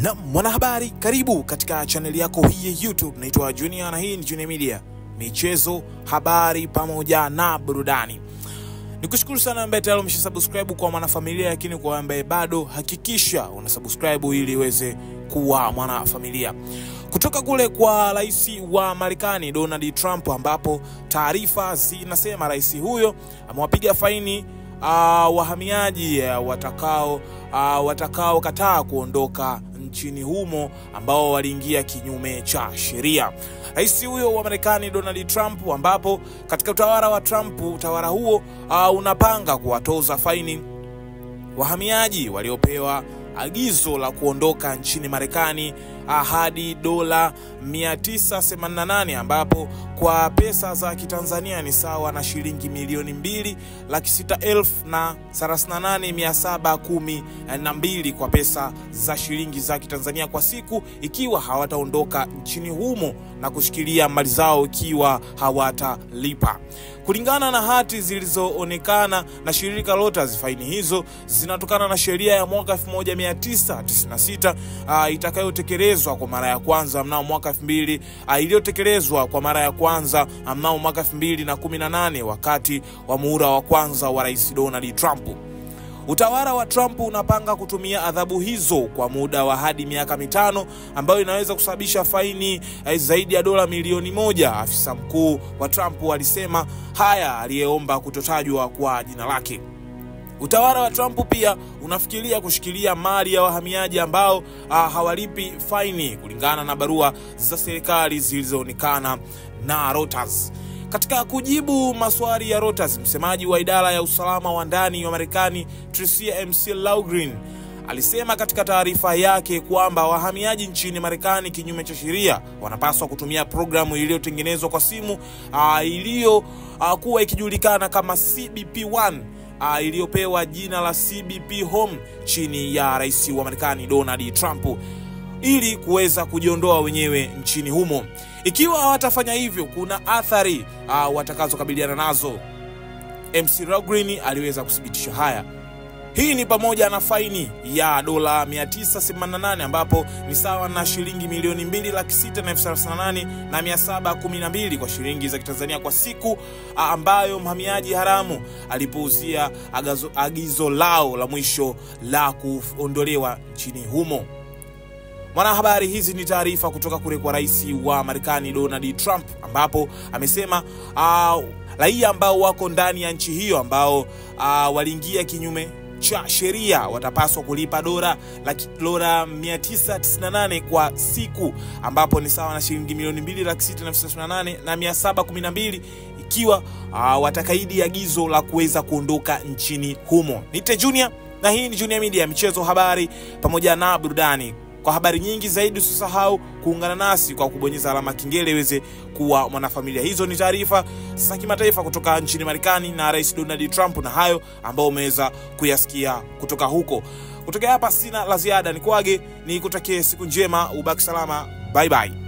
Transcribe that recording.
Na mwanahabari, karibu katika channel yako hii ya YouTube. Naitwa Junior na hii ni Junior Media. Michezo, habari pamoja na burudani. Nikushukuru sana ambaye tayari umesubscribe kwa mwanafamilia, lakini kwa ambaye bado hakikisha unasubscribe ili uweze kuwa mwanafamilia. Kutoka kule kwa rais wa Marekani Donald Trump, ambapo taarifa zinasema rais huyo amewapiga faini wahamiaji watakao kataa kuondoka nchini humo ambao waliingia kinyume cha sheria. Rais huyo wa Marekani Donald Trump, ambapo katika utawala wa Trump, utawala huo unapanga kuwatoza faini wahamiaji waliopewa agizo la kuondoka nchini Marekani hadi dola 988, ambapo kwa pesa za Kitanzania ni sawa na shilingi milioni 2,638,712 kwa pesa za shilingi za Kitanzania kwa siku, ikiwa hawataondoka nchini humo na kushikilia mali zao ikiwa hawatalipa. Kulingana na hati zilizoonekana na shirika Reuters, faini hizo zinatokana na sheria ya mwaka 1996 itakayotekelezwa kwa mara ya kwanza mnamo mwaka 2000, iliyotekelezwa kwa mara ya kwanza mnamo mwaka 2018 wakati wa muhula wa kwanza wa Rais Donald Trump. Utawala wa Trump unapanga kutumia adhabu hizo kwa muda wa hadi miaka 5, ambayo inaweza kusababisha faini zaidi ya dola milioni 1. Afisa mkuu wa Trump alisema haya, aliyeomba kutotajwa kwa jina lake. Utawala wa Trump pia unafikiria kushikilia mali ya wahamiaji ambao hawalipi faini, kulingana na barua za serikali zilizoonekana na Reuters. Katika kujibu maswali ya Reuters, msemaji wa idara ya usalama wa ndani wa Marekani Tricia McLaughlin alisema katika taarifa yake kwamba wahamiaji nchini Marekani kinyume cha sheria wanapaswa kutumia programu iliyotengenezwa kwa simu iliyokuwa ikijulikana kama CBP-1, iliyopewa jina la CBP Home chini ya rais wa Marekani Donald Trump, ili kuweza kujiondoa wenyewe nchini humo. Ikiwa hawatafanya hivyo, kuna athari watakazokabiliana nazo. McLaughlin aliweza kuthibitisha haya. Hii ni pamoja na faini ya dola 988, ambapo ni sawa na shilingi milioni 2,638,712 kwa shilingi za Kitanzania kwa siku, ambayo mhamiaji haramu alipouzia agizo lao la mwisho la kuondolewa nchini humo. Mwanahabari, hizi ni taarifa kutoka kule kwa rais wa Marekani Donald Trump, ambapo amesema raia ambao wako ndani ya nchi hiyo ambao waliingia kinyume cha sheria watapaswa kulipa dola 998 kwa siku, ambapo ni sawa na shilingi milioni 2,638,712 ikiwa watakaidi agizo la kuweza kuondoka nchini humo. Nite Junior na hii ni Junior Media, michezo, habari pamoja na burudani. Kwa habari nyingi zaidi usisahau kuungana nasi kwa kubonyeza alama kengele iweze kuwa mwanafamilia. Hizo ni taarifa za kimataifa kutoka nchini Marekani na Rais Donald Trump, na hayo ambao umeweza kuyasikia kutoka huko. Kutoka hapa sina la ziada, nikuage, nikutakie siku njema, ubaki salama, bye bye.